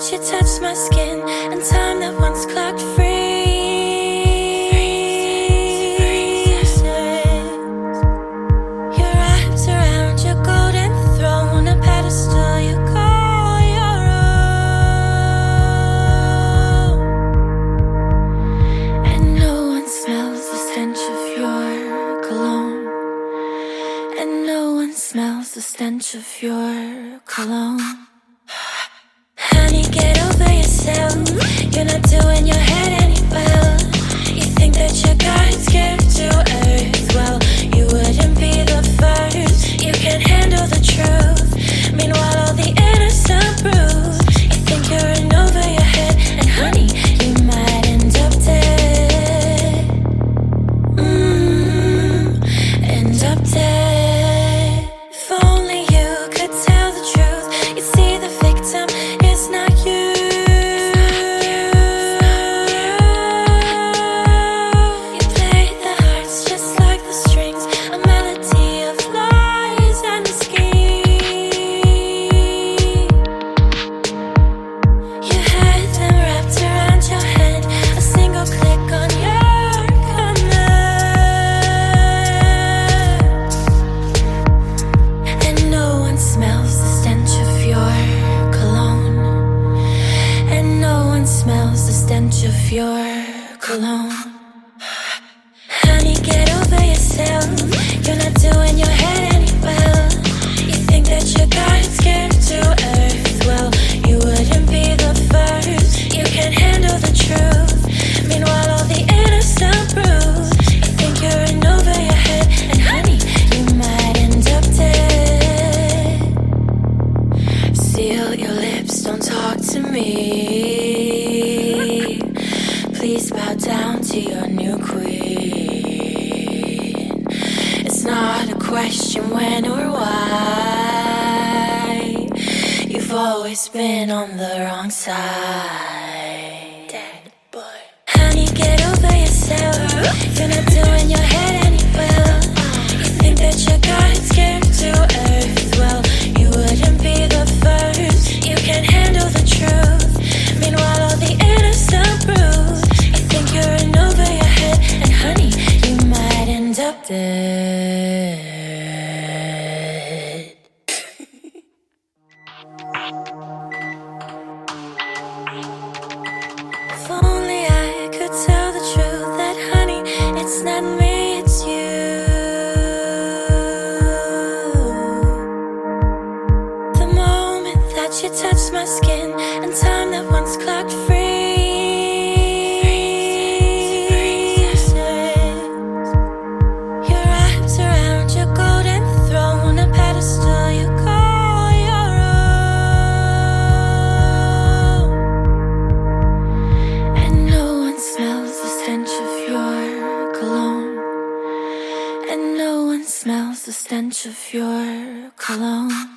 that you touched my skin, and time that once clocked freezes. You're wrapped around your golden throne, a pedestal you call your own. And no one smells the stench of your cologne. And no one smells the stench of your cologne. Honey, get over yourself. You're not doing your head any well. You think that your God's gift to earth. Well, you wouldn't be the first. You can't handle the truth. Meanwhile, all the innocent bruise. You think you're in over your head, and honey, you might end up dead. End up dead. If only you could tell the truth, you'd see the victim is not you. You play the hearts just like the strings, a melody of lies and scheme. You had them wrapped around your head, a single click on your command. And no one smells the stench of your cologne. And no one smells the stench of your cologne. Honey, get over yourself. You're not doing your head any well. You think that your God's gift to earth. Well, you wouldn't be the first. You can't handle the truth. Meanwhile, all the innocent bruise. You think you're in over your head, and honey, you might end up dead. Seal your lips, don't talk to me. Please bow down to your new queen. It's not a question when or why. You've always been on the wrong side. Dead boy. Honey, get over yourself. You're not doing your head any well. You think that your God's gift to earth. Well, you wouldn't be the first. You can't handle the truth. Meanwhile, all the innocent bruise. You think you're in over your head, and honey, you might end up dead. If only I could tell the truth, that honey, it's not me, it's you. The moment that you touched my skin, and time that once clocked freezes. You're wrapped around your golden throne, a pedestal you call your own. And no one smells the stench of your cologne. And no one smells the stench of your cologne.